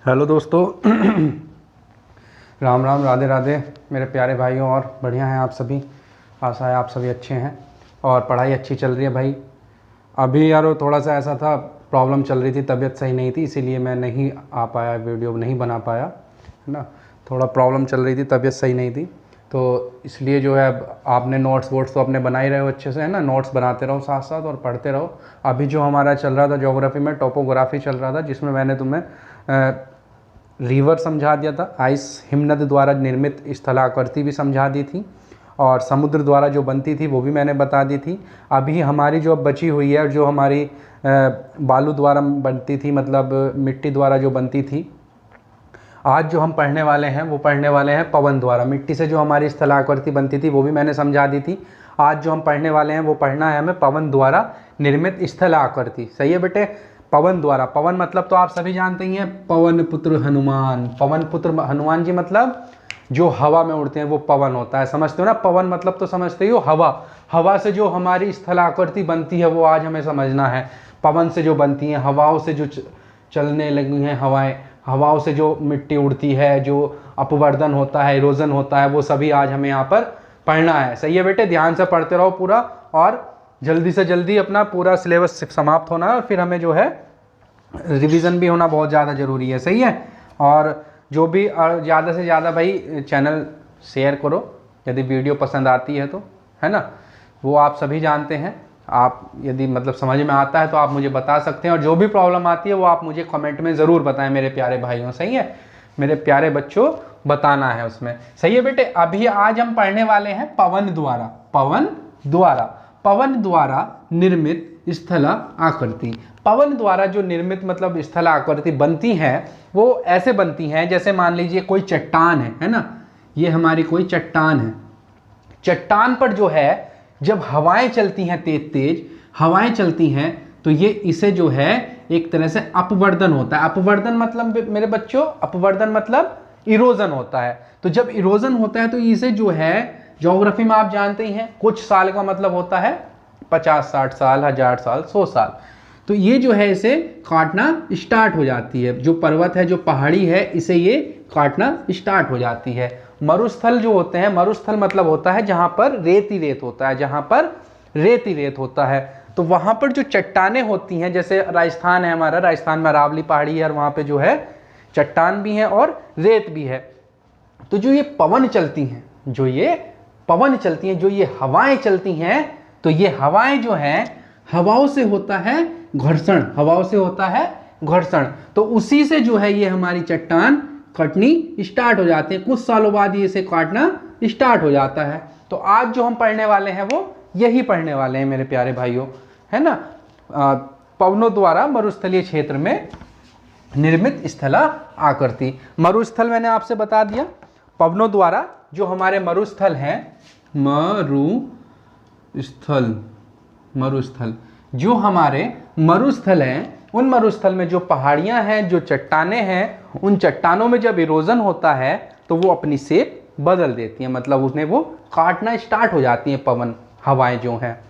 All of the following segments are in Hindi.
हेलो दोस्तों। राम राम, राधे राधे मेरे प्यारे भाइयों। और बढ़िया हैं आप सभी, आशा है आप सभी अच्छे हैं और पढ़ाई अच्छी चल रही है भाई। अभी यार थोड़ा सा ऐसा था, प्रॉब्लम चल रही थी, तबीयत सही नहीं थी, इसीलिए मैं नहीं आ पाया, वीडियो नहीं बना पाया, है ना। थोड़ा प्रॉब्लम चल रही थी, तबीयत सही नहीं थी, तो इसलिए जो है आपने नोट्स वोट्स तो अपने बना ही रहे हो अच्छे से, है ना। नोट्स बनाते रहो साथ साथ और पढ़ते रहो। अभी जो हमारा चल रहा था ज्योग्राफी में, टोपोग्राफी चल रहा था, जिसमें मैंने तुम्हें रिवर समझा दिया था, आइस हिमनद द्वारा निर्मित स्थलाकृति भी समझा दी थी, और समुद्र द्वारा जो बनती थी वो भी मैंने बता दी थी। अभी हमारी जो अब बची हुई है, जो हमारी बालू द्वारा बनती थी, मतलब मिट्टी द्वारा जो बनती थी, आज जो हम पढ़ने वाले हैं वो पढ़ने वाले हैं पवन द्वारा। मिट्टी से जो हमारी स्थलाकृति बनती थी वो भी मैंने समझा दी थी। आज जो हम पढ़ने वाले हैं वो पढ़ना है हमें पवन द्वारा निर्मित स्थलाकृति। सही है बेटे, पवन द्वारा। पवन मतलब तो आप सभी जानते ही हैं, पवन पुत्र हनुमान। पवन पुत्र हनुमान जी मतलब जो हवा में उड़ते हैं वो पवन होता है, समझते हो ना। पवन मतलब तो समझते ही हो, हवा। हवा से जो हमारी स्थलाकृति बनती है वो आज हमें समझना है। पवन से जो बनती हैं, हवाओं से जो चलने लगी हैं हवाएं, हवाओं से जो मिट्टी उड़ती है, जो अपवर्दन होता है, इरोजन होता है, वो सभी आज हमें यहाँ पर पढ़ना है। सही है बेटे, ध्यान से पढ़ते रहो पूरा, और जल्दी से जल्दी अपना पूरा सिलेबस समाप्त होना है, और फिर हमें जो है रिवीजन भी होना बहुत ज़्यादा ज़रूरी है। सही है। और जो भी ज़्यादा से ज़्यादा भाई चैनल शेयर करो यदि वीडियो पसंद आती है तो, है ना। वो आप सभी जानते हैं। आप यदि मतलब समझ में आता है तो आप मुझे बता सकते हैं, और जो भी प्रॉब्लम आती है वो आप मुझे कमेंट में ज़रूर बताएं मेरे प्यारे भाइयों। सही है, मेरे प्यारे बच्चों, बताना है उसमें। सही है बेटे। अभी आज हम पढ़ने वाले हैं पवन द्वारा। पवन द्वारा, पवन द्वारा निर्मित स्थला आकृति। पवन द्वारा जो निर्मित मतलब स्थला आकृति बनती है वो ऐसे बनती हैं, जैसे मान लीजिए कोई चट्टान है ना। ये हमारी कोई चट्टान है। चट्टान पर जो है जब हवाएं चलती हैं, तेज तेज हवाएं चलती हैं, तो ये इसे जो है एक तरह से अपवर्दन होता है। अपवर्दन मतलब मेरे बच्चों, अपवर्दन मतलब इरोजन होता है। तो जब इरोजन होता है तो इसे जो है ज्योग्राफी में आप जानते ही हैं, कुछ साल का मतलब होता है 50-60 साल, 1000 साल, 100 साल। तो ये जो है इसे काटना स्टार्ट हो जाती है। जो पर्वत है, जो पहाड़ी है, इसे ये काटना स्टार्ट हो जाती है। मरुस्थल जो होते हैं, मरुस्थल मतलब होता है जहां पर रेत ही रेत होता है, जहां पर रेत ही रेत होता है। तो वहां पर जो चट्टानें होती हैं, जैसे राजस्थान है हमारा, राजस्थान में अरावली पहाड़ी है, और वहां पे जो है चट्टान भी है और रेत भी है। तो जो ये पवन चलती हैं, जो ये पवन चलती हैं, जो ये हवाएं चलती हैं, तो ये हवाएं जो हैं, हवाओं से होता है घर्षण, हवाओं से होता है घर्षण। तो उसी से जो है ये हमारी चट्टान कटनी स्टार्ट हो जाती है। कुछ सालों बाद ये इसे काटना स्टार्ट हो जाता है। तो आज जो हम पढ़ने वाले हैं वो यही पढ़ने वाले हैं मेरे प्यारे भाइयों, है ना। पवनों द्वारा मरुस्थलीय क्षेत्र में निर्मित स्थला आकृति। मरुस्थल मैंने आपसे बता दिया। पवनों द्वारा जो हमारे मरुस्थल हैं, मरुस्थल, मरुस्थल जो हमारे मरुस्थल हैं, उन मरुस्थल में जो पहाड़ियां हैं, जो चट्टानें हैं, उन चट्टानों में जब इरोजन होता है तो वो अपनी शेप बदल देती हैं, मतलब उसने वो काटना स्टार्ट हो जाती हैं पवन हवाएं जो हैं।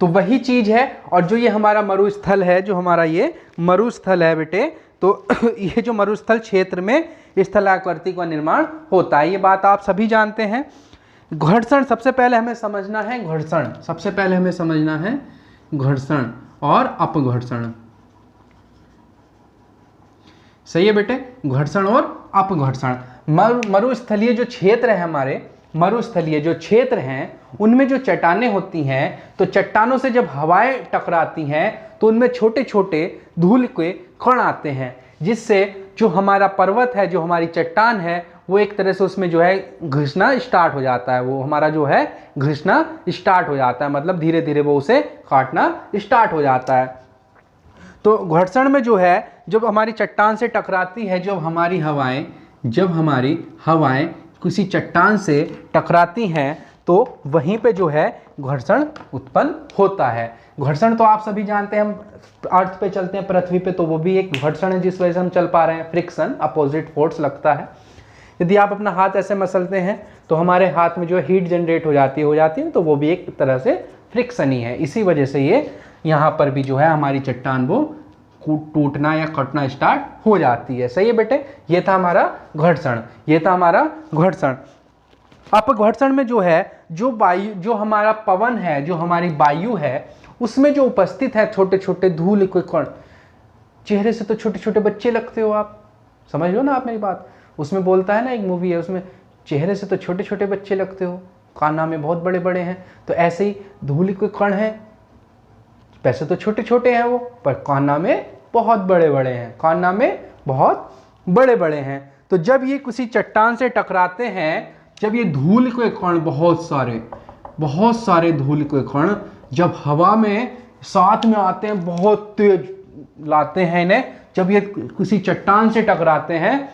तो वही चीज है। और जो ये हमारा मरुस्थल है, जो हमारा ये मरुस्थल है बेटे, तो ये जो मरुस्थल क्षेत्र में स्थलाकृति का निर्माण होता है, ये बात आप सभी जानते हैं। घर्षण सबसे पहले हमें समझना है, घर्षण सबसे पहले हमें समझना है, घर्षण और अपघर्षण। सही है बेटे, घर्षण और अपघर्षण। मरुस्थलीय जो क्षेत्र है हमारे, मरुस्थलीय जो क्षेत्र हैं, उनमें जो चट्टानें होती हैं, तो चट्टानों से जब हवाएं टकराती हैं तो उनमें छोटे छोटे धूल के कण आते हैं, जिससे जो हमारा पर्वत है, जो हमारी चट्टान है, वो एक तरह से उसमें जो है घिसना स्टार्ट हो जाता है। वो हमारा जो है घिसना स्टार्ट हो जाता है, मतलब धीरे धीरे वो उसे काटना स्टार्ट हो जाता है। तो घर्षण में जो है, जब हमारी चट्टान से टकराती है, जब हमारी हवाएं किसी चट्टान से टकराती हैं, तो वहीं पे जो है घर्षण उत्पन्न होता है। घर्षण तो आप सभी जानते हैं, हम अर्थ पे चलते हैं, पृथ्वी पे, तो वो भी एक घर्षण है जिस वजह से हम चल पा रहे हैं। फ्रिक्शन, अपोजिट फोर्स लगता है। यदि आप अपना हाथ ऐसे मसलते हैं तो हमारे हाथ में जो है हीट जनरेट हो जाती है, तो वो भी एक तरह से फ्रिक्शन ही है। इसी वजह से ये यहाँ पर भी जो है हमारी चट्टान वो टूटना या कटना स्टार्ट हो जाती है। सही है बेटे, ये था हमारा घर्षण, ये था हमारा घर्षण। अपघर्षण में जो है, जो वायु, जो हमारा पवन है, जो हमारी वायु है, उसमें जो उपस्थित है छोटे छोटे धूल के कण, चेहरे से तो छोटे छोटे बच्चे लगते हो आप, समझ लो ना आप मेरी बात। उसमें बोलता है ना, एक मूवी है उसमें, चेहरे से तो छोटे छोटे बच्चे लगते हो, कान्हा में बहुत बड़े बड़े हैं। तो ऐसे ही धूल के कण हैं, वैसे तो छोटे छोटे हैं वो, पर कान्हा में बहुत बड़े बड़े हैं, कान्हा में बहुत बड़े बड़े हैं। तो जब ये किसी चट्टान से टकराते हैं, जब ये धूल के कण, बहुत सारे धूल के कण जब हवा में साथ में आते हैं, बहुत तेज लाते हैं इन्हें, जब ये किसी चट्टान से टकराते हैं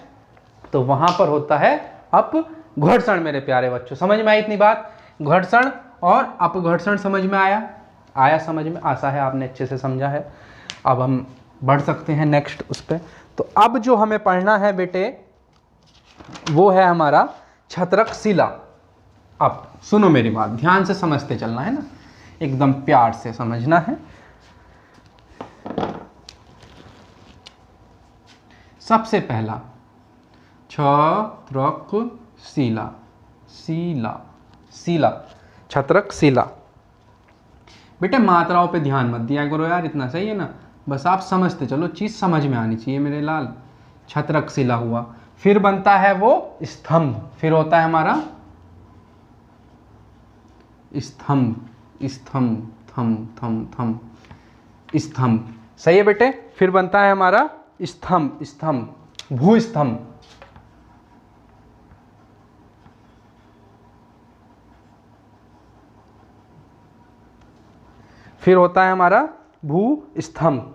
तो वहां पर होता है अपघर्षण। मेरे प्यारे बच्चों, समझ में आई इतनी बात? घर्षण और अपघर्षण समझ में आया समझ में? आशा है आपने अच्छे से समझा है। अब हम बढ़ सकते हैं नेक्स्ट उस पर। तो अब जो हमें पढ़ना है बेटे, वो है हमारा छत्रक शिला। अब सुनो मेरी बात, ध्यान से समझते चलना है ना, एकदम प्यार से समझना है। सबसे पहला छत्रक शिला, शिला, छत्रक शिला। बेटे मात्राओं पे ध्यान मत दिया करो यार, इतना सही है ना, बस आप समझते चलो, चीज समझ में आनी चाहिए मेरे लाल। छत्रक शिला हुआ, फिर बनता है वो स्तंभ, फिर होता है हमारा स्तंभ, स्तंभ, थम थम थम, स्तंभ। सही है बेटे, फिर बनता है हमारा स्तंभ, स्तंभ, भूस्तंभ। फिर होता है हमारा भूस्तंभ,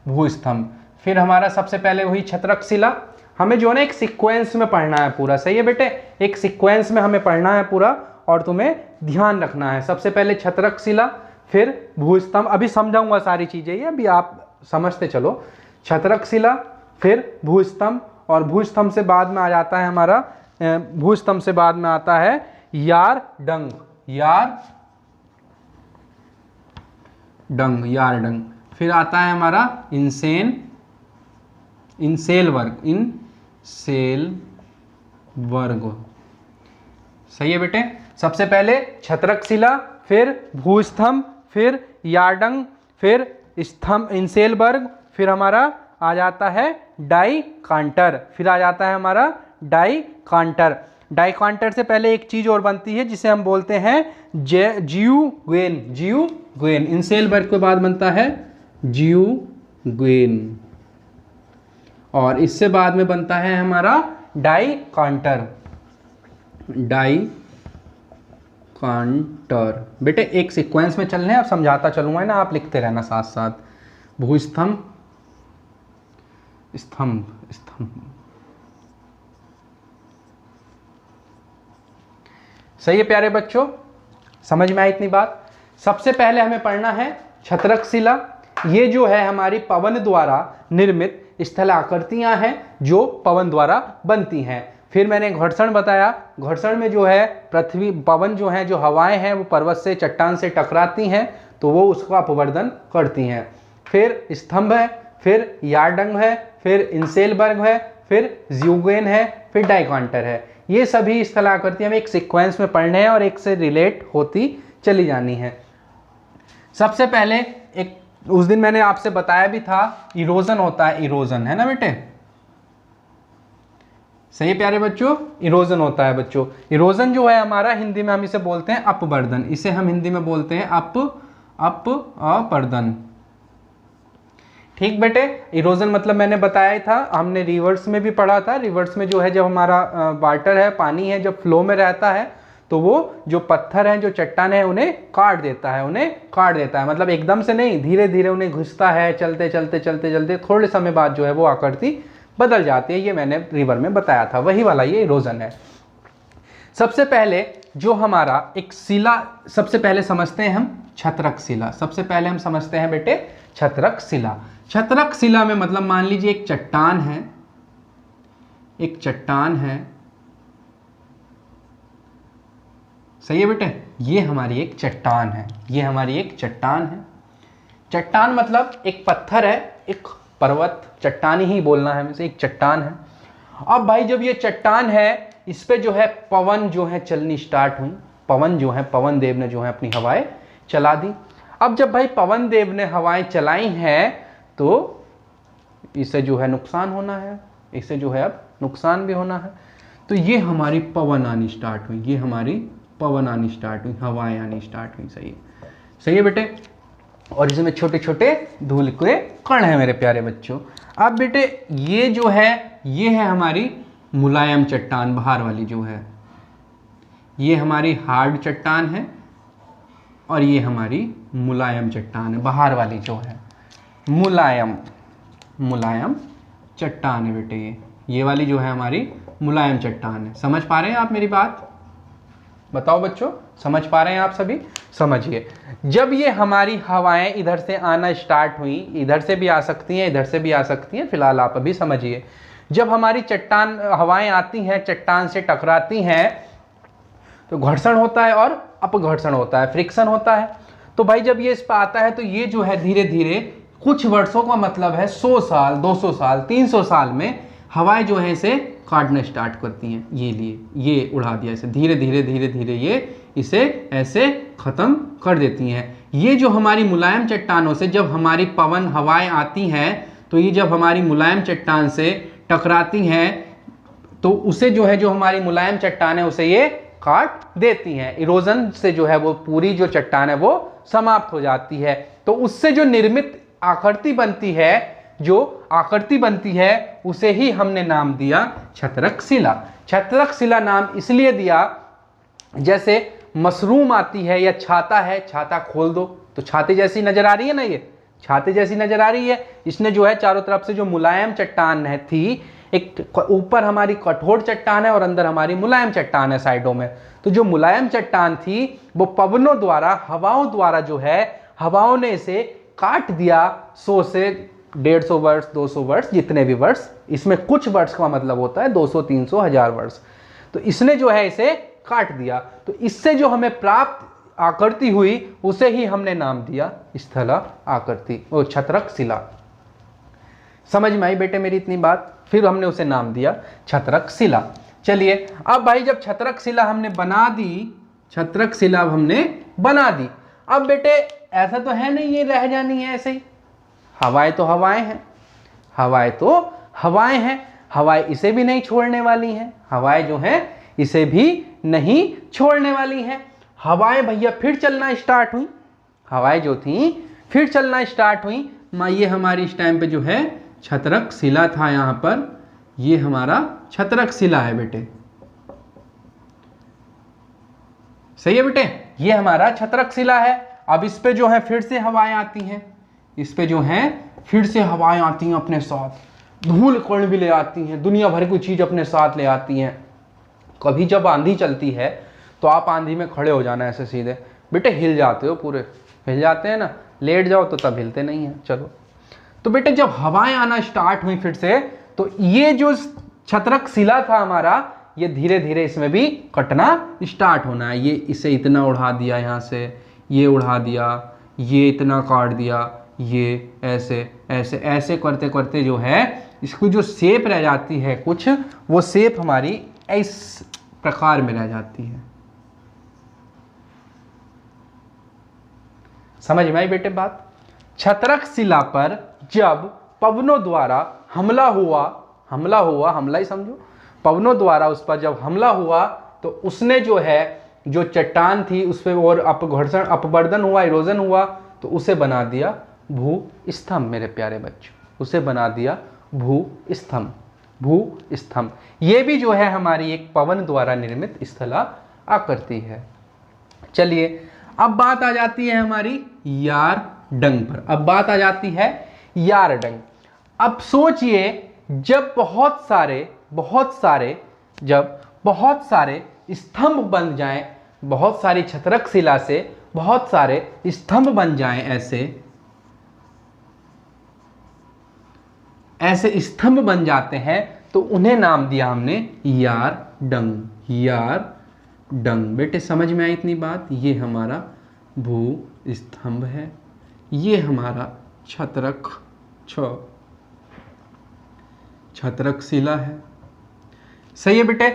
भूस्तंभ। फिर हमारा सबसे पहले वही छत्रक शिला। हमें जो है एक सीक्वेंस में पढ़ना है पूरा, सही है बेटे, एक सीक्वेंस में हमें पढ़ना है पूरा, और तुम्हें ध्यान रखना है। सबसे पहले छत्रक शिला, फिर भूस्तंभ। अभी समझाऊंगा सारी चीजें, ये अभी आप समझते चलो। छत्रक शिला, फिर भूस्तंभ, और भूस्तंभ से बाद में आ जाता है हमारा, भूस्तंभ से बाद में आता है यारडंग, यारडंग, यारडंग। फिर आता है हमारा इंसेल वर्ग, इंसेल वर्ग। सही है बेटे, सबसे पहले छत्रक शिला, फिर भूस्तंभ, फिर यारडंग, फिर स्तंभ, इंसेल वर्ग, फिर हमारा आ जाता है डाइकांटर, फिर आ जाता है हमारा डाइकांटर। डाइकांटर से पहले एक चीज और बनती है जिसे हम बोलते हैं जियुगेन, जियुगेन। इंसेल वर्ग के बाद बनता है जियुगेन, और इससे बाद में बनता है हमारा डाइकांटर, डाइकांटर। बेटे एक सीक्वेंस में चलने, अब समझाता चलूंगा ना, आप लिखते रहना साथ साथ। भूस्तंभ, स्तंभ, स्तंभ। सही है प्यारे बच्चों, समझ में आई इतनी बात? सबसे पहले हमें पढ़ना है छत्रक शिला। ये जो है हमारी पवन द्वारा निर्मित स्थलाकृतियां हैं जो पवन द्वारा बनती हैं। फिर मैंने घर्षण बताया, घर्षण में जो है पृथ्वी, पवन जो है, जो हवाएं हैं वो पर्वत से, चट्टान से टकराती हैं तो वो उसका अपवर्दन करती हैं। फिर स्तंभ है, फिर यारडंग है, फिर इंसेलबर्ग है, फिर ज्यूगेन है, फिर डाइकांटर है। ये सभी स्थलाकृतियां हमें एक सीक्वेंस में पढ़ने हैं और एक से रिलेट होती चली जानी है। सबसे पहले एक, उस दिन मैंने आपसे बताया भी था, इरोजन होता है, इरोजन है ना बेटे? सही प्यारे बच्चों, इरोजन होता है बच्चों। इरोजन जो है हमारा, हिंदी में हम इसे बोलते हैं अपवर्दन, इसे हम हिंदी में बोलते हैं अपवर्दन। ठीक बेटे, इरोजन मतलब मैंने बताया था, हमने रिवर्स में भी पढ़ा था। रिवर्स में जो है, जब हमारा वाटर है, पानी है, जब फ्लो में रहता है तो वो जो पत्थर हैं, जो चट्टान है, उन्हें काट देता है, उन्हें काट देता है। मतलब एकदम से नहीं, धीरे धीरे उन्हें घुसता है, चलते चलते चलते चलते थोड़े समय बाद जो है वो आकृति बदल जाती है। ये मैंने रिवर में बताया था, वही वाला ये इरोजन है। सबसे पहले जो हमारा एक शिला, सबसे पहले समझते हैं हम छत्रक शिला। सबसे पहले हम समझते हैं बेटे छत्रक शिला। छत्रक शिला में मतलब मान लीजिए एक चट्टान है, एक चट्टान है, सही है बेटे, ये हमारी एक चट्टान है, ये हमारी एक चट्टान है। चट्टान मतलब एक पत्थर है, एक पर्वत, चट्टानी ही बोलना है हमें, एक चट्टान है। अब भाई जब ये चट्टान है, इस पे जो है पवन जो है चलनी स्टार्ट हुई, पवन जो है, पवन देव ने जो है अपनी हवाएं चला दी। अब जब भाई पवन देव ने हवाएं चलाई हैं तो इसे जो है नुकसान होना है, इसे जो है अब नुकसान भी होना है। तो ये हमारी पवन आनी स्टार्ट हुई, ये हमारी पवन आनी स्टार्ट हुई, हवाएं आनी स्टार्ट हुई। सही है, सही है बेटे। और इसमें छोटे छोटे धूल के कण हैं मेरे प्यारे बच्चों। अब बेटे ये जो है, ये है हमारी मुलायम चट्टान, बाहर वाली जो है, ये हमारी हार्ड चट्टान है, और ये हमारी मुलायम चट्टान है, बाहर वाली जो है मुलायम, मुलायम चट्टान है बेटे। ये वाली जो है हमारी मुलायम चट्टान है। समझ पा रहे हैं आप मेरी बात? बताओ बच्चों, समझ पा रहे हैं आप सभी? समझिए, जब ये हमारी हवाएं इधर से आना स्टार्ट हुई, इधर से भी आ सकती हैं, इधर से भी आ सकती हैं, फिलहाल आप अभी समझिए। जब हमारी चट्टान हवाएं आती हैं, चट्टान से टकराती हैं, तो घर्षण होता है और अपघर्षण होता है, फ्रिक्शन होता है। तो भाई जब ये इस पर आता है तो ये जो है धीरे धीरे कुछ वर्षों का मतलब है 100 साल, 200 साल, 300 साल में हवाएं जो है इसे काटना स्टार्ट करती हैं। ये लिए, ये उड़ा दिया इसे, धीरे धीरे धीरे धीरे ये इसे ऐसे ख़त्म कर देती हैं। ये जो हमारी मुलायम चट्टानों से जब हमारी पवन हवाएं आती हैं, तो ये जब हमारी मुलायम चट्टान से टकराती हैं तो उसे जो है, जो हमारी मुलायम चट्टान है उसे ये काट देती हैं। इरोजन से जो है वो पूरी जो चट्टान है वो समाप्त हो जाती है। तो उससे जो निर्मित आकृति बनती है, जो आकृति बनती है, उसे ही हमने नाम दिया छत्रक शिला। छत्रक शिला नाम इसलिए दिया, जैसे मशरूम आती है या छाता है, छाता खोल दो तो छाते जैसी नजर आ रही है ना, ये छाते जैसी नजर आ रही है। इसने जो है चारों तरफ से जो मुलायम चट्टान है थी, एक ऊपर हमारी कठोर चट्टान है और अंदर हमारी मुलायम चट्टान है साइडों में। तो जो मुलायम चट्टान थी वो पवनों द्वारा, हवाओं द्वारा जो है, हवाओं ने इसे काट दिया 100 से 150 वर्ष, 200 वर्ष, जितने भी वर्ष, इसमें कुछ वर्ष का मतलब होता है 200, 300, 1000 वर्ष। तो इसने जो है इसे काट दिया। तो इससे जो हमें प्राप्त आकृति हुई उसे ही हमने नाम दिया स्थला आकृति, वो छत्रक शिला। समझ में आई बेटे मेरी इतनी बात? फिर हमने उसे नाम दिया छत्रक शिला। चलिए अब भाई जब छत्रक शिला हमने बना दी, छत्रक शिला हमने बना दी, अब बेटे ऐसा तो है नहीं ये रह जानी है ऐसे ही, हवाएं तो हवाएं हैं, हवाएं तो हवाएं हैं, हवाएं इसे भी नहीं छोड़ने वाली हैं, हवाएं जो हैं इसे भी नहीं छोड़ने वाली हैं। हवाएं भैया फिर चलना स्टार्ट हुई, हवाएं जो थी फिर चलना स्टार्ट हुई। ये हमारी इस टाइम पे जो है छत्रक शिला था, यहां पर ये हमारा छत्रक शिला है बेटे। सही है बेटे, ये हमारा छत्रक शिला है। अब इस पे जो है फिर से हवाएं आती हैं, इस पे जो है फिर से हवाएं आती हैं, अपने साथ धूल कण भी ले आती हैं, दुनिया भर की चीज अपने साथ ले आती हैं। कभी जब आंधी चलती है तो आप आंधी में खड़े हो जाना ऐसे सीधे, बेटे हिल जाते हो, पूरे हिल जाते हैं ना, लेट जाओ तो तब हिलते नहीं हैं। चलो, तो बेटे जब हवाएं आना स्टार्ट हुई फिर से, तो ये जो छत्रक शिला था हमारा, ये धीरे धीरे इसमें भी कटना स्टार्ट होना है। ये इसे इतना उड़ा दिया, यहाँ से ये उड़ा दिया, ये इतना काट दिया, ये ऐसे ऐसे ऐसे करते करते जो है इसकी जो शेप रह जाती है कुछ, वो शेप हमारी इस प्रकार में रह जाती है। समझ में आई बेटे बात? छत्रक शिला पर जब पवनों द्वारा हमला हुआ, हमला ही समझो, पवनों द्वारा उस पर जब हमला हुआ तो उसने जो है, जो चट्टान थी उस पर और अपघर्षण, अपवर्दन हुआ, इरोजन हुआ, तो उसे बना दिया भू स्तंभ मेरे प्यारे बच्चों, उसे बना दिया भू स्तंभ, भू स्तंभ। ये भी जो है हमारी एक पवन द्वारा निर्मित स्थला आकृति है। चलिए अब बात आ जाती है हमारी यारडंग पर, अब बात आ जाती है यारडंग। अब सोचिए जब बहुत सारे स्तंभ बन जाएं, बहुत सारी छत्रक शिला से बहुत सारे स्तंभ बन जाएं, ऐसे स्तंभ बन जाते हैं, तो उन्हें नाम दिया हमने यारडंग, डंग। बेटे समझ में आई इतनी बात? ये हमारा भू स्तंभ है, ये हमारा छत्रक शिला है। सही है बेटे,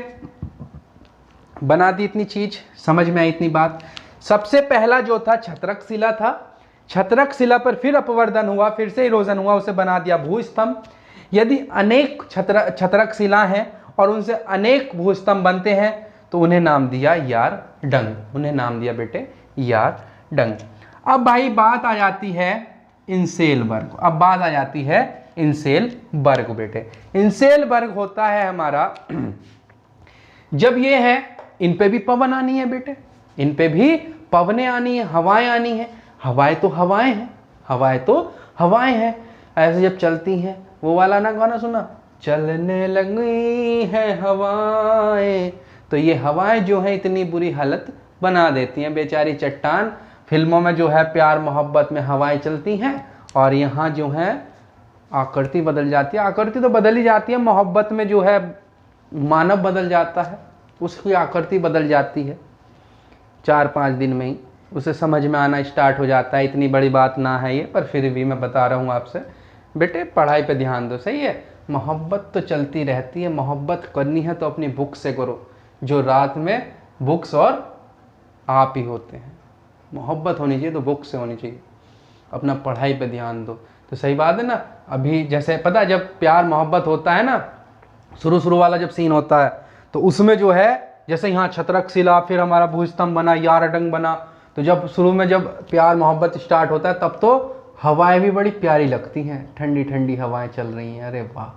बना दी इतनी चीज, समझ में आई इतनी बात। सबसे पहला जो था छत्रक शिला था, छत्रक शिला पर फिर अपवर्तन हुआ, फिर से इरोजन हुआ, उसे बना दिया भूस्तंभ। यदि अनेक छत्रक शिला हैं और उनसे अनेक भूस्तंभ बनते हैं तो उन्हें नाम दिया यारडंग, उन्हें नाम दिया बेटे यारडंग। अब भाई बात आ जाती है इंसेल वर्ग, अब बात आ जाती है इंसेल वर्ग। बेटे इंसेल वर्ग होता है हमारा जब ये है, इन पे भी पवन आनी है बेटे, इन पे भी पवनें आनी है, हवाएं आनी है। हवाएं तो हवाएं हैं, हवाएं तो हवाएं हैं, ऐसे जब चलती हैं, वो वाला ना गाना सुना, चलने लगी है हवाएं। तो ये हवाएं जो है इतनी बुरी हालत बना देती हैं बेचारी चट्टान। फिल्मों में जो है प्यार मोहब्बत में हवाएं चलती हैं और यहाँ जो है आकृति बदल जाती है। आकृति तो बदल ही जाती है, मोहब्बत में जो है मानव बदल जाता है, उसकी आकृति बदल जाती है 4-5 दिन में ही, उसे समझ में आना स्टार्ट हो जाता है। इतनी बड़ी बात ना है ये, पर फिर भी मैं बता रहा हूँ आपसे। बेटे पढ़ाई पे ध्यान दो, सही है। मोहब्बत तो चलती रहती है, मोहब्बत करनी है तो अपनी बुक से करो, जो रात में बुक्स और आप ही होते हैं। मोहब्बत होनी चाहिए तो बुक से होनी चाहिए, अपना पढ़ाई पे ध्यान दो। तो सही बात है ना। अभी जैसे पता है जब प्यार मोहब्बत होता है ना, शुरू वाला जब सीन होता है तो उसमें जो है जैसे यहाँ छत्रक शिला, फिर हमारा भूस्तंभ बना, यारडंग बना। तो जब शुरू में जब प्यार मोहब्बत स्टार्ट होता है तब तो हवाएं भी बड़ी प्यारी लगती हैं, ठंडी ठंडी हवाएं चल रही हैं, अरे वाह,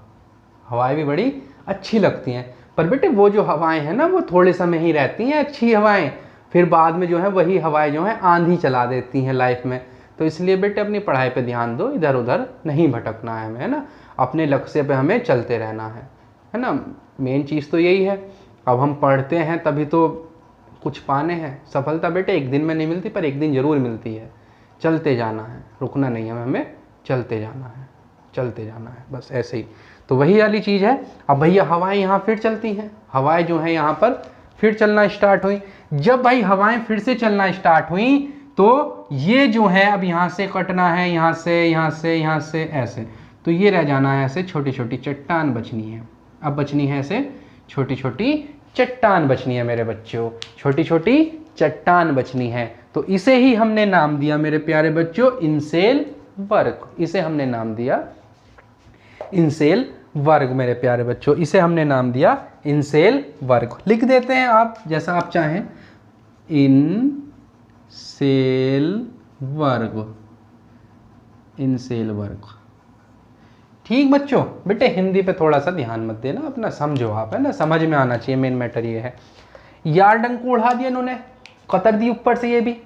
हवाएं भी बड़ी अच्छी लगती हैं। पर बेटे वो जो हवाएं हैं ना वो थोड़े समय ही रहती हैं अच्छी हवाएं, फिर बाद में जो है वही हवाएं जो हैं आंधी चला देती हैं लाइफ में। तो इसलिए बेटे अपनी पढ़ाई पे ध्यान दो, इधर उधर नहीं भटकना है हमें, है ना। अपने लक्ष्य पे हमें चलते रहना है ना। मेन चीज़ तो यही है। अब हम पढ़ते हैं तभी तो कुछ पाने हैं। सफलता बेटे एक दिन में नहीं मिलती, पर एक दिन ज़रूर मिलती है। चलते जाना है, रुकना नहीं है हमें, चलते जाना है, चलते जाना है, बस ऐसे ही। तो वही वाली चीज़ है। अब भैया हवाएं यहाँ फिर चलती हैं, हवाएं जो हैं यहाँ पर फिर चलना स्टार्ट हुई। जब भाई हवाएं फिर से चलना स्टार्ट हुई तो ये जो है अब यहाँ से कटना है, यहाँ से यहाँ से यहाँ से ऐसे, तो ये रह जाना है ऐसे, छोटी छोटी चट्टान बचनी है। अब बचनी है ऐसे छोटी छोटी चट्टान बचनी है मेरे बच्चों, छोटी छोटी चट्टान बचनी है। तो इसे ही हमने नाम दिया मेरे प्यारे बच्चों इंसेल वर्ग, इसे हमने नाम दिया इंसेल वर्ग मेरे प्यारे बच्चों, इसे हमने नाम दिया इंसेल वर्ग। लिख देते हैं आप जैसा आप चाहें, इंसेल वर्ग, इंसेल वर्ग। ठीक बच्चों, बेटे हिंदी पे थोड़ा सा ध्यान मत देना, अपना समझो आप, है ना, समझ में आना चाहिए, मेन मैटर ये है। यारडंग को उड़ा दिया इन्होंने, कतर दी ऊपर से, ये भी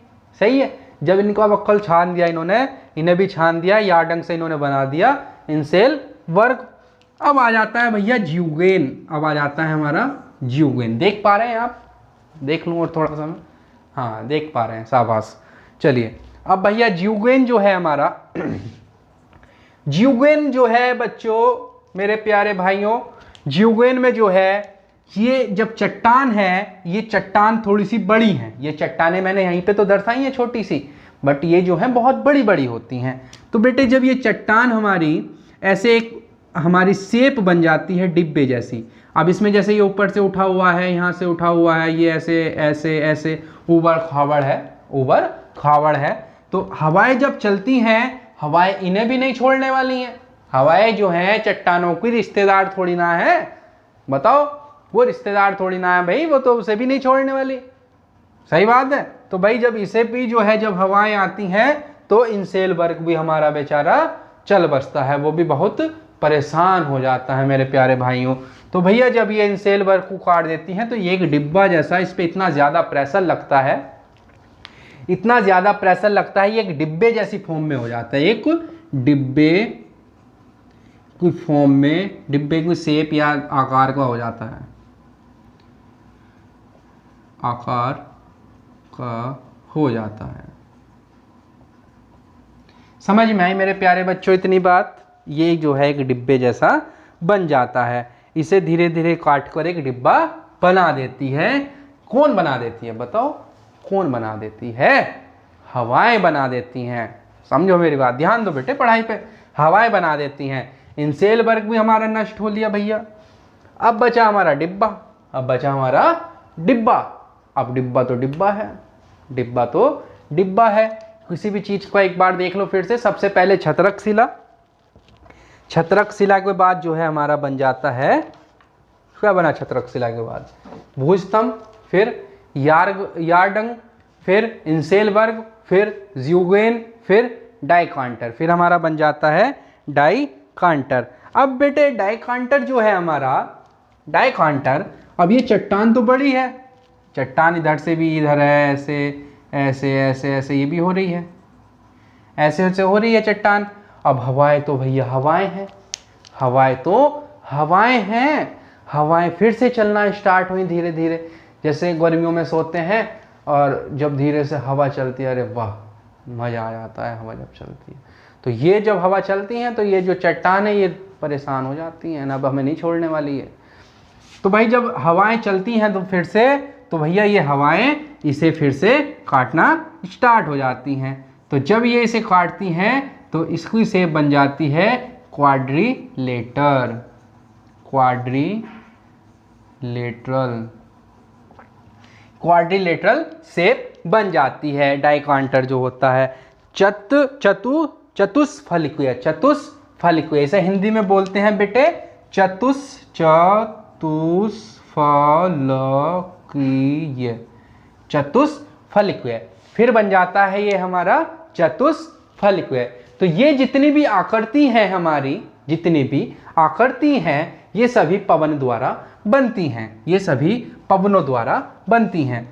सही है। जब इनको अब अक्कल छान दिया इन्होंने, इन्हें भी छान दिया, यारडंग से इन्होंने बना दिया इंसेल वर्ग। अब आ जाता है भैया ज्यूगेन, अब आ जाता है हमारा ज्यूगेन। देख पा रहे हैं आप? देख लूँ और थोड़ा सा मैं, हाँ देख पा रहे हैं, शाबाश। चलिए अब भैया ज्यूगेन जो है हमारा ज्यूगेन जो है बच्चों मेरे प्यारे भाइयों, ज्यूगेन में जो है ये जब चट्टान है, ये चट्टान थोड़ी सी बड़ी है, ये चट्टानें मैंने यहीं पे तो दर्शाई है छोटी सी, बट ये जो है बहुत बड़ी बड़ी होती हैं। तो बेटे जब ये चट्टान हमारी ऐसे एक हमारी शेप बन जाती है डिब्बे जैसी, अब इसमें जैसे ये ऊपर से उठा हुआ है, यहाँ से उठा हुआ है, ये ऐसे ऐसे ऐसे ऊबड़ खाबड़ है, ऊबड़ खाबड़ है। तो हवाएं जब चलती हैं, हवाएं इन्हें भी नहीं छोड़ने वाली हैं। हवाएं जो हैं चट्टानों की रिश्तेदार थोड़ी ना है, बताओ, वो रिश्तेदार थोड़ी ना है भाई, वो तो उसे भी नहीं छोड़ने वाली, सही बात है। तो भाई जब इसे भी जो है जब हवाएं आती हैं तो इंसेल वर्ग भी हमारा बेचारा चल बसता है, वो भी बहुत परेशान हो जाता है मेरे प्यारे भाइयों। तो भैया जब ये इंसेल वर्ग को काट देती हैं तो ये एक डिब्बा जैसा, इस पर इतना ज़्यादा प्रेशर लगता है, इतना ज़्यादा प्रेशर लगता है, ये एक डिब्बे जैसी फॉर्म में हो जाता है, एक डिब्बे की फॉर्म में, डिब्बे की शेप या आकार का हो जाता है, आकार का हो जाता है। समझ में आई मेरे प्यारे बच्चों इतनी बात? ये जो है एक डिब्बे जैसा बन जाता है, इसे धीरे धीरे काट कर एक डिब्बा बना देती है कौन बना देती है बताओ, कौन बना देती है? हवाएं बना देती हैं। समझो मेरी बात, ध्यान दो बेटे पढ़ाई पे। हवाएं बना देती हैं। इंसेलबर्ग भी हमारा नष्ट हो लिया भैया। अब बचा हमारा डिब्बा, अब बचा हमारा डिब्बा। अब डिब्बा तो डिब्बा है, डिब्बा तो डिब्बा है। किसी भी चीज को एक बार देख लो फिर से। सबसे पहले छत्रक शिला, छत्रक शिला के बाद जो है हमारा बन जाता है, क्या बना छत्रक शिला के बाद? भूस्तंभ, फिर यार्डंग, फिर इंसेलबर्ग, फिर ज़्यूगेन, फिर डाइकांटर, फिर हमारा बन जाता है डाइकांटर। अब बेटे डाइकांटर जो है हमारा, डाइकांटर, अब ये चट्टान तो बड़ी है, चट्टान इधर से भी इधर है, ऐसे ऐसे ऐसे ऐसे ये भी हो रही है, ऐसे ऐसे हो रही है चट्टान। अब हवाएं तो भैया हवाएं हैं, हवाएं तो हवाएं हैं। हवाएं फिर से चलना स्टार्ट हुई धीरे धीरे। जैसे गर्मियों में सोते हैं और जब धीरे से हवा चलती है, अरे वाह मज़ा आ जाता है हवा जब चलती है। तो ये जब हवा चलती है तो ये जो चट्टान है ये परेशान हो जाती हैं, अब हमें नहीं छोड़ने वाली है। तो भाई जब हवाएं चलती हैं तो फिर से, तो भैया ये हवाएं इसे फिर से काटना स्टार्ट हो जाती हैं। तो जब ये इसे काटती हैं तो इसकी शेप बन जाती है क्वाड्रिलेटर, क्वाड्रिलेटरल, क्वाड्रिलेटरल शेप बन जाती है। डाइकांटर जो होता है चतुष्फलकीय, चतुष्फलकीय, इसे हिंदी में बोलते हैं बेटे चतुष्फलकीय, चतुष्फलकीय। फिर बन जाता है ये हमारा चतुष्फलकीय। तो ये जितनी भी आकृति हैं हमारी, जितनी भी आकृति हैं, ये सभी पवन द्वारा बनती हैं, ये सभी पवनों द्वारा बनती हैं।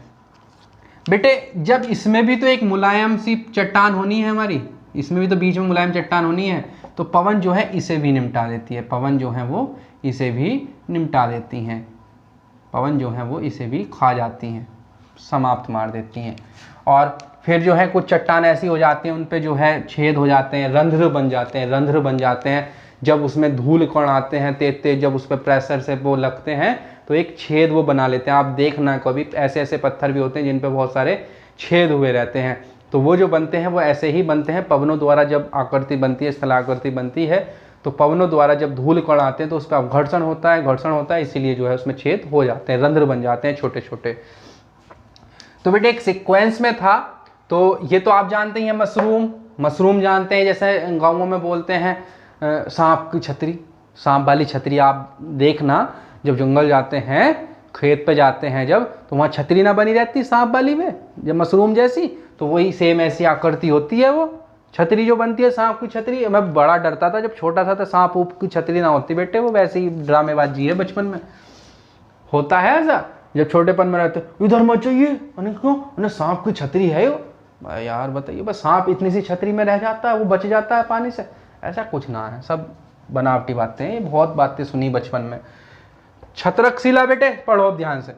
बेटे जब इसमें भी तो एक मुलायम सी चट्टान होनी है हमारी, इसमें भी तो बीच में मुलायम चट्टान होनी है, तो पवन जो है इसे भी निमटा देती है, पवन जो है वो इसे भी निमटा देती हैं, पवन जो है वो इसे भी खा जाती हैं, समाप्त मार देती हैं। और फिर जो है कुछ चट्टान ऐसी हो जाती हैं, उन पे जो है छेद हो जाते हैं, रंध्र बन जाते हैं, रंध्र बन जाते हैं। जब उसमें धूल कण आते हैं तेज तेज, जब उस पर प्रेशर से वो लगते हैं तो एक छेद वो बना लेते हैं। आप देखना कभी ऐसे ऐसे पत्थर भी होते हैं जिन पे बहुत सारे छेद हुए रहते हैं, तो वो जो बनते हैं वो ऐसे ही बनते हैं पवनों द्वारा। जब आकृति बनती है, स्थलाकृति बनती है, तो पवनों द्वारा जब धूल कण आते हैं तो उस पर घर्षण होता है, घर्षण होता है, इसीलिए जो है उसमें छेद हो जाते हैं, रंध्र बन जाते हैं छोटे छोटे। तो बेटे एक सीक्वेंस में था। तो ये तो आप जानते ही हैं, मशरूम, मशरूम जानते हैं, जैसे गाँवों में बोलते हैं सांप की छतरी, सांप वाली छतरी। आप देखना जब जंगल जाते हैं, खेत पे जाते हैं जब, तो वहाँ छतरी ना बनी रहती सांप वाली में, जब मशरूम जैसी, तो वही सेम ऐसी आकृति होती है वो छतरी जो बनती है, सांप की छतरी। मैं बड़ा डरता था जब छोटा था, तो सांप ऊप की छतरी ना होती बेटे, वो वैसे ही ड्रामेबाजी है, बचपन में होता है ऐसा। जब छोटेपन में रहते इधर मत जाइए, क्यों, सांप की छतरी है वो। यार बताइए, बस सांप इतनी सी छतरी में रह जाता है, वो बच जाता है पानी से, ऐसा कुछ ना है, सब बनावटी बातें हैं। बहुत बातें सुनी बचपन में। छत्रक शिला बेटे पढ़ो ध्यान से।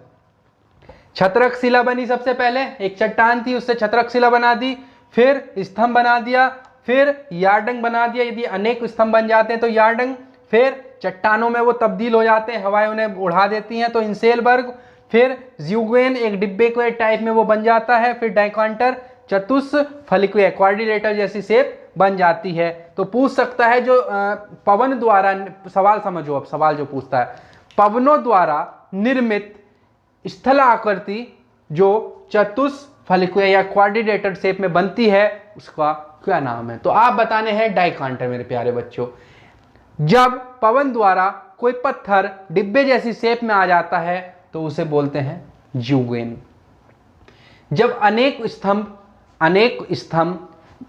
छत्रक शिला बनी सबसे पहले, एक चट्टान थी उससे छत्रक शिला बना दी, फिर स्तंभ बना दिया, फिर यार्डंग बना दिया। यदि अनेक स्तंभ बन जाते हैं तो यार्डंग, फिर चट्टानों में वो तब्दील हो जाते हैं, हवाएं उन्हें उड़ा देती हैं तो इंसेलबर्ग, फिर ज़्यूगेन एक डिब्बे के टाइप में वो बन जाता है, फिर डाइकांटर चतुष्फलकीय क्वाड्रिलेटर जैसी शेप बन जाती है। तो पूछ सकता है जो पवन द्वारा, सवाल समझो, अब सवाल जो पूछता है, पवनों द्वारा निर्मित स्थलाकृति जो चतुष्फलकीय या क्वाड्रिलेटर शेप में बनती है उसका क्या नाम है? तो आप बताने हैं डाइकांटर मेरे प्यारे बच्चों। जब पवन द्वारा कोई पत्थर डिब्बे जैसी शेप में आ जाता है तो उसे बोलते हैं ज़्यूगेन। जब अनेक स्तंभ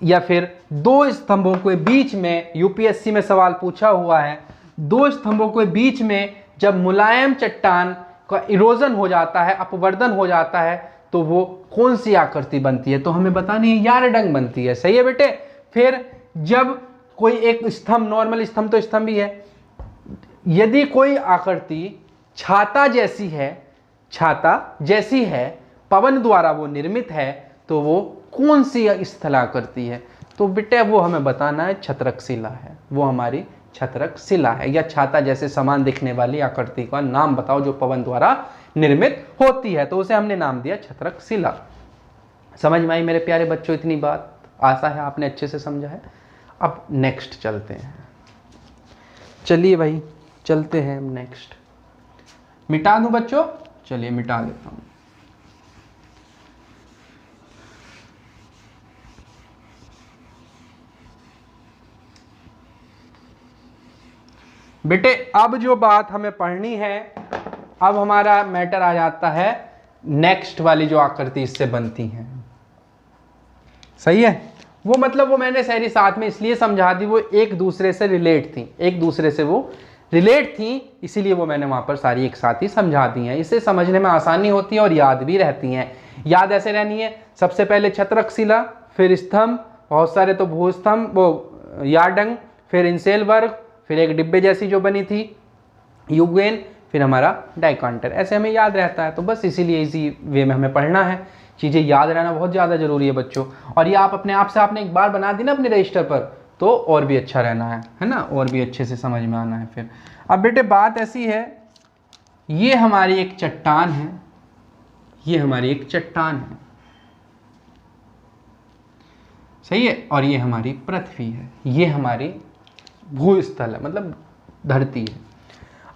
या फिर दो स्तंभों के बीच में, यूपीएससी में सवाल पूछा हुआ है, दो स्तंभों के बीच में जब मुलायम चट्टान का इरोजन हो जाता है, अपवर्दन हो जाता है, तो वो कौन सी आकृति बनती है? तो हमें बतानी है, यार्डंग बनती है। सही है बेटे। फिर जब कोई एक स्तंभ, नॉर्मल स्तंभ तो स्तंभ ही है, यदि कोई आकृति छाता जैसी है, छाता जैसी है, पवन द्वारा वो निर्मित है, तो वो कौन सी स्थलाकृति है? तो बेटे वो हमें बताना है, छत्रक शिला है, वो हमारी छत्रक शिला है, या छाता जैसे समान दिखने वाली आकृति का नाम बताओ जो पवन द्वारा निर्मित होती है, तो उसे हमने नाम दिया छत्रक शिला। समझ में आई मेरे प्यारे बच्चों इतनी बात? आशा है आपने अच्छे से समझा है। अब नेक्स्ट चलते हैं, चलिए भाई चलते हैं नेक्स्ट। मिटा दूं बच्चों? चलिए मिटा देता हूं। बेटे अब जो बात हमें पढ़नी है, अब हमारा मैटर आ जाता है नेक्स्ट वाली जो आकृति इससे बनती है। सही है? वो मतलब वो मैंने सारी साथ में इसलिए समझा दी, वो एक दूसरे से रिलेट थी, एक दूसरे से वो रिलेट थी, इसीलिए वो मैंने वहां पर सारी एक साथ ही समझा दी हैं। इससे समझने में आसानी होती है और याद भी रहती हैं। याद ऐसे रहनी है, सबसे पहले छत्रक शिला, फिर स्तंभ, बहुत सारे तो भूस्तंभ, वो यार्डंग, फिर इंसेल वर्ग, फिर एक डिब्बे जैसी जो बनी थी युगेन, फिर हमारा डाइकांटर। ऐसे हमें याद रहता है, तो बस इसीलिए इसी वे में हमें पढ़ना है। चीज़ें याद रहना बहुत ज़्यादा जरूरी है बच्चों। और ये आप अपने आप से आपने एक बार बना दी ना अपने रजिस्टर पर, तो और भी अच्छा रहना है ना, और भी अच्छे से समझ में आना है फिर। अब बेटे बात ऐसी है, ये हमारी एक चट्टान है, ये हमारी एक चट्टान है, सही है, और ये हमारी पृथ्वी है, ये हमारी भूस्थल है, मतलब धरती है।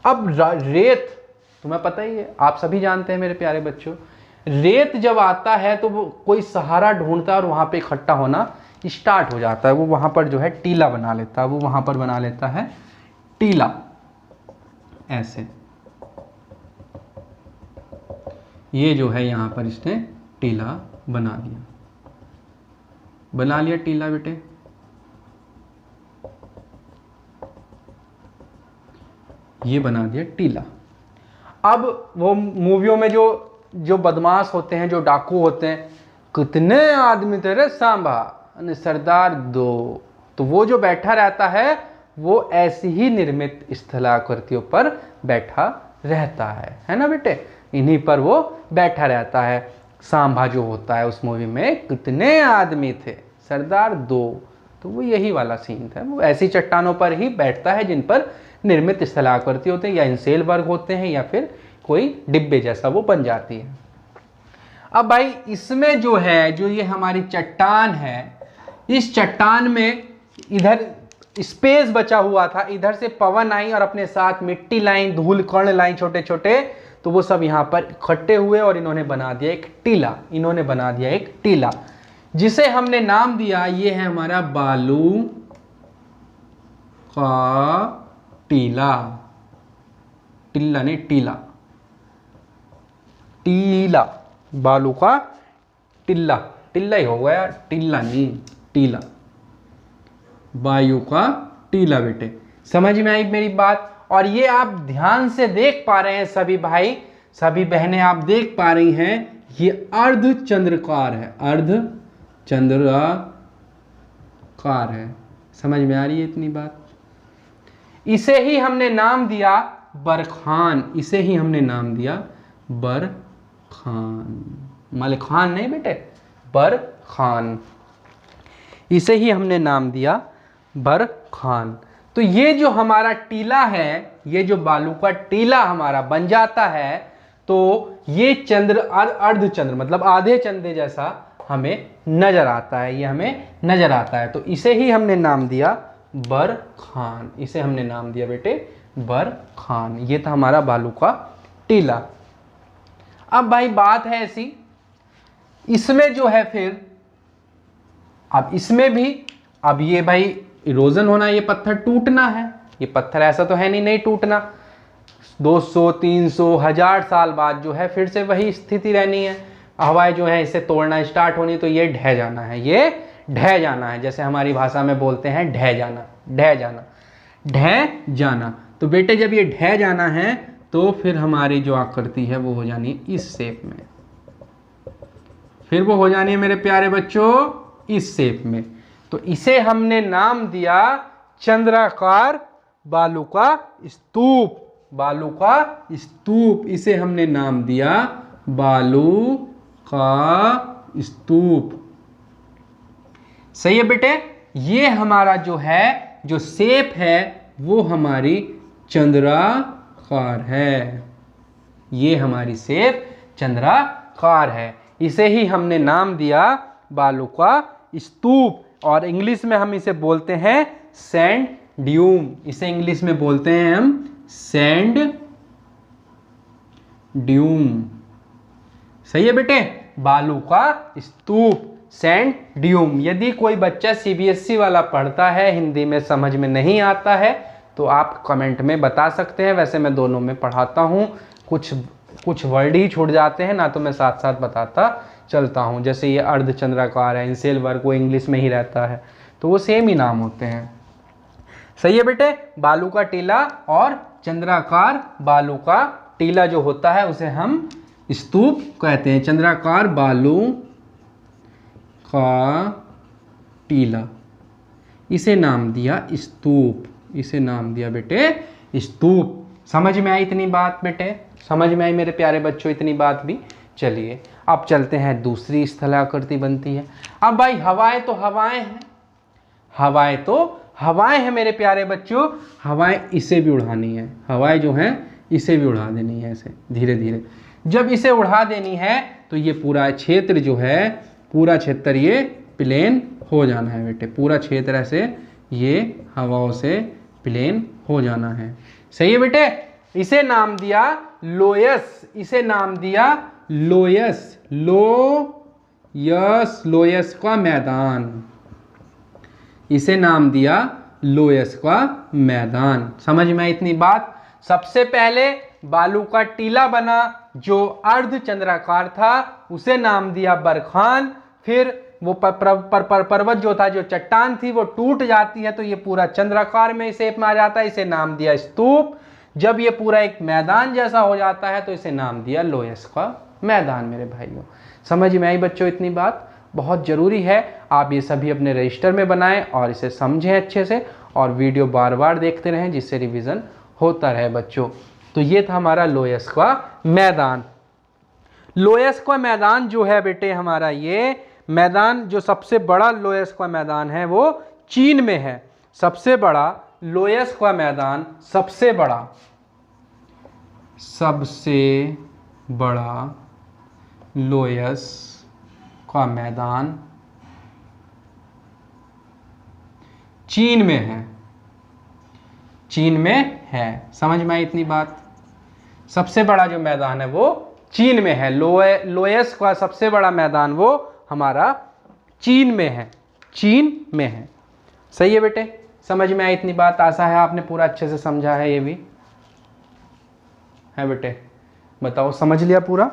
अब रेत तुम्हें पता ही है, आप सभी जानते हैं मेरे प्यारे बच्चों, रेत जब आता है तो वो कोई सहारा ढूंढता है और वहां पे इकट्ठा होना स्टार्ट हो जाता है। वो वहां पर जो है टीला बना लेता है, वो वहां पर बना लेता है टीला, ऐसे। ये जो है यहां पर इसने टीला बना दिया, बना लिया टीला बेटे। ये बना दिया टीला। अब वो मूवियों में जो बदमाश होते हैं, जो डाकू होते हैं, कितने आदमी तेरे सांभा सरदार दो, तो वो जो बैठा रहता है वो ऐसी ही निर्मित स्थलाकृतियों पर बैठा रहता है ना बेटे, इन्हीं पर वो बैठा रहता है। सांभा जो होता है उस मूवी में कितने आदमी थे सरदार दो, तो वो यही वाला सीन था। वो ऐसी चट्टानों पर ही बैठता है जिन पर निर्मित स्थलाकृति होते हैं, या इंसेल वर्ग होते हैं, या फिर कोई डिब्बे जैसा वो बन जाती है। अब भाई इसमें जो है, जो ये हमारी चट्टान है, इस चट्टान में इधर स्पेस बचा हुआ था, इधर से पवन आई और अपने साथ मिट्टी लाई, धूल कण लाई छोटे छोटे, तो वो सब यहाँ पर इकट्ठे हुए और इन्होंने बना दिया एक टीला, इन्होंने बना दिया एक टीला, जिसे हमने नाम दिया, ये है हमारा बालू का टीला। टिल्ला नहीं टीला, टीला, बालू का टिल्ला, टिल्ला ही होगा यार, टिल्ला नहीं टीला, वायु का टीला बेटे। समझ में आई मेरी बात? और ये आप ध्यान से देख पा रहे हैं सभी भाई, सभी बहनें आप देख पा रही हैं, ये अर्धचंद्राकार है, अर्धचंद्राकार है। समझ में आ रही है इतनी बात? इसे ही हमने नाम दिया बरखान, इसे ही हमने नाम दिया बरखान, मलखान नहीं बेटे, बरखान, इसे ही हमने नाम दिया बरखान। तो ये जो हमारा टीला है, ये जो बालू का टीला हमारा बन जाता है, तो ये चंद्र अर्धचंद्र मतलब आधे चंद्र जैसा हमें नजर आता है, ये हमें नजर आता है, तो इसे ही हमने नाम दिया बरखान, इसे हमने नाम दिया बेटे बरखान। ये था हमारा बालू का टीला। अब भाई बात है ऐसी, इसमें जो है फिर, अब इसमें भी, अब ये भाई इरोजन होना, ये पत्थर टूटना है, ये पत्थर ऐसा तो है नहीं टूटना, 200 300 1000 साल बाद जो है फिर से वही स्थिति रहनी है, हवाएं जो है इसे तोड़ना स्टार्ट होनी, तो ये ढह जाना है, ये ढह जाना है, जैसे हमारी भाषा में बोलते हैं ढह जाना, ढह जाना, ढह जाना। तो बेटे जब ये ढह जाना है तो फिर हमारी जो आकृति है वो हो जानी है इस शेप में, फिर वो हो जानी है मेरे प्यारे बच्चों इस शेप में। तो इसे हमने नाम दिया चंद्राकार बालू का स्तूप, बालू का स्तूप, इसे हमने नाम दिया बालू का स्तूप। सही है बेटे? ये हमारा जो है, जो शेप है वो हमारी चंद्राकार है, ये हमारी सेब चंद्राकार है। इसे ही हमने नाम दिया बालू का स्तूप, और इंग्लिश में हम इसे बोलते हैं सैंड ड्यूम। इसे इंग्लिश में बोलते हैं हम सैंड ड्यूम। सही है बेटे, बालू का स्तूप, सैंड ड्यूम। यदि कोई बच्चा सीबीएसई वाला पढ़ता है, हिंदी में समझ में नहीं आता है, तो आप कमेंट में बता सकते हैं। वैसे मैं दोनों में पढ़ाता हूँ, कुछ वर्ड ही छूट जाते हैं ना, तो मैं साथ साथ बताता चलता हूँ। जैसे ये अर्धचंद्राकार है, इंसेल वर्ग, वो इंग्लिश में ही रहता है, तो वो सेम ही नाम होते हैं। सही है बेटे, बालू का टीला और चंद्राकार बालू का टीला जो होता है उसे हम स्तूप कहते हैं। चंद्राकार बालू का टीला, इसे नाम दिया स्तूप, इसे नाम दिया बेटे स्तूप। समझ में आई इतनी बात बेटे? समझ में आई मेरे प्यारे बच्चों इतनी बात भी? चलिए अब चलते हैं, दूसरी स्थलाकृति बनती है। अब भाई हवाएं तो हवाएं हैं, हवाएं तो हवाएं हैं मेरे प्यारे बच्चों, हवाएं इसे भी उड़ानी है, हवाएं जो हैं इसे भी उड़ा देनी है ऐसे धीरे धीरे। जब इसे उड़ा देनी है तो ये पूरा क्षेत्र जो है, पूरा क्षेत्र ये प्लेन हो जाना है बेटे, पूरा क्षेत्र ऐसे ये हवाओं से प्लेन हो जाना है। सही है बेटे, इसे नाम दिया लोयस, इसे नाम दिया लोयस, लोयस का मैदान, इसे नाम दिया लोयस का मैदान। समझ में आई इतनी बात? सबसे पहले बालू का टीला बना जो अर्धचंद्राकार था, उसे नाम दिया बरखान। फिर वो पर्वत जो था, जो चट्टान थी, वो टूट जाती है तो ये पूरा चंद्राकार में शेप में आ जाता है, इसे नाम दिया स्तूप। जब ये पूरा एक मैदान जैसा हो जाता है तो इसे नाम दिया लोयस का मैदान। मेरे भाइयों समझ में आई बच्चों इतनी बात? बहुत ज़रूरी है आप ये सभी अपने रजिस्टर में बनाएं और इसे समझें अच्छे से, और वीडियो बार बार देखते रहें जिससे रिवीजन होता रहे बच्चों। तो ये था हमारा लोयस का मैदान। लोयस का मैदान जो है बेटे हमारा, ये मैदान जो सबसे बड़ा लोयस का मैदान है वो चीन में है। सबसे बड़ा लोयस का मैदान, सबसे बड़ा लोयस का मैदान चीन में है, चीन में है। समझ में आई इतनी बात? सबसे बड़ा जो मैदान है वो चीन में है। लोयस का सबसे बड़ा मैदान वो हमारा चीन में है, चीन में है। सही है बेटे, समझ में आई इतनी बात? आशा है आपने पूरा अच्छे से समझा है। ये भी है बेटे, बताओ समझ लिया पूरा?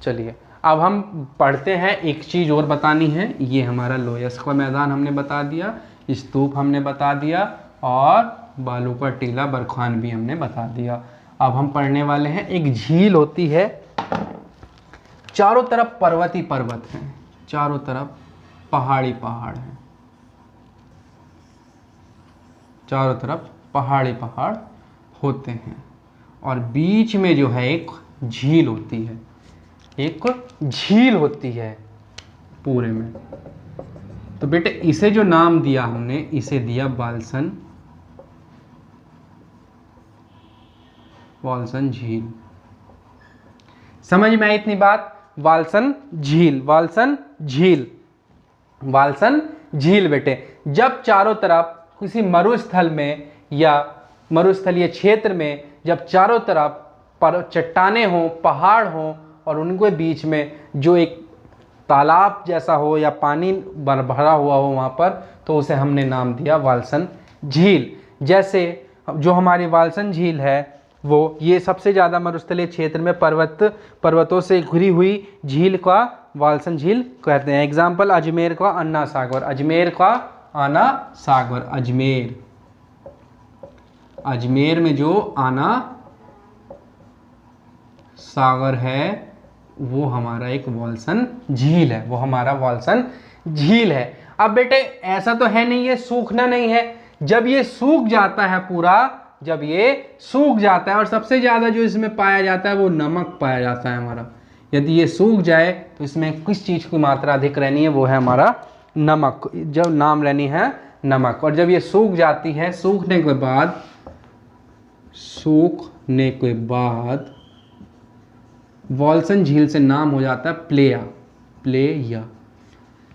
चलिए अब हम पढ़ते हैं, एक चीज़ और बतानी है। ये हमारा लोयस का मैदान हमने बता दिया, स्तूप हमने बता दिया, और बालू का टीला बरखान भी हमने बता दिया। अब हम पढ़ने वाले हैं, एक झील होती है, चारों तरफ पर्वत ही पर्वत हैं, चारों तरफ पहाड़ी पहाड़ हैं, चारों तरफ पहाड़ी पहाड़ होते हैं, और बीच में जो है एक झील होती है, एक झील होती है पूरे में। तो बेटे इसे जो नाम दिया हमने, इसे दिया वाल्सन, वाल्सन झील। समझ में आई इतनी बात? वाल्सन झील, वाल्सन झील, वाल्सन झील बेटे। जब चारों तरफ किसी मरुस्थल में या मरुस्थलीय क्षेत्र में जब चारों तरफ पर चट्टानें हों, पहाड़ हों, और उनके बीच में जो एक तालाब जैसा हो या पानी भरा हुआ हो वहाँ पर, तो उसे हमने नाम दिया वाल्सन झील। जैसे जो हमारी वाल्सन झील है वो, ये सबसे ज़्यादा मरुस्थलीय क्षेत्र में पर्वतों से घिरी हुई झील का वाल्सन झील कहते हैं। एग्जाम्पल अजमेर का अन्ना सागर, अजमेर का आना सागर, अजमेर, अजमेर में जो आना सागर है वो हमारा एक वाल्सन झील है, वो हमारा वाल्सन झील है। अब बेटे ऐसा तो है नहीं, ये सूखना नहीं है। जब ये सूख जाता है पूरा, जब ये सूख जाता है, और सबसे ज़्यादा जो इसमें पाया जाता है वो नमक पाया जाता है हमारा। यदि ये सूख जाए तो इसमें किस चीज़ की मात्रा अधिक रहनी है? वो है हमारा नमक, जब नाम रहनी है नमक। और जब ये सूख जाती है, सूखने के बाद वॉल्सन झील से नाम हो जाता है प्लेया। प्लेया।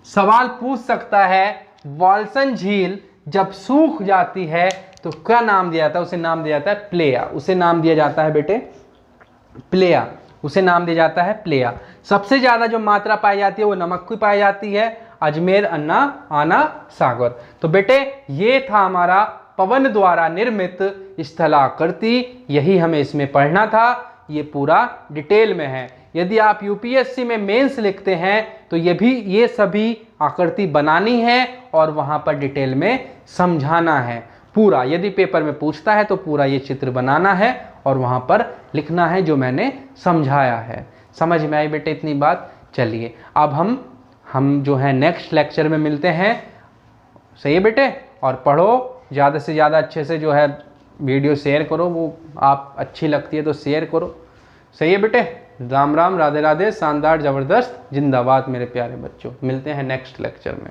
सवाल पूछ सकता है वॉल्सन झील जब सूख जाती है तो क्या नाम दिया जाता है? उसे नाम दिया जाता है प्लेया। उसे नाम दिया जाता है बेटे प्लेया। उसे नाम दिया जाता है प्लेया। सबसे ज्यादा जो मात्रा पाई जाती है वो नमक की पाई जाती है, अजमेर, अन्ना, आना सागर। तो बेटे ये था हमारा पवन द्वारा निर्मित स्थलाकृति, यही हमें इसमें पढ़ना था। ये पूरा डिटेल में है। यदि आप यूपीएससी में मेंस लिखते हैं तो ये सभी आकृति बनानी है और वहां पर डिटेल में समझाना है पूरा। यदि पेपर में पूछता है तो पूरा ये चित्र बनाना है और वहां पर लिखना है जो मैंने समझाया है। समझ में आई बेटे इतनी बात? चलिए अब हम जो है नेक्स्ट लेक्चर में मिलते हैं। सही है बेटे? और पढ़ो ज़्यादा से ज़्यादा, अच्छे से जो है वीडियो शेयर करो, वो आप अच्छी लगती है तो शेयर करो। सही है बेटे? राम राम, राधे राधे, शानदार, ज़बरदस्त, जिंदाबाद मेरे प्यारे बच्चों। मिलते हैं नेक्स्ट लेक्चर में।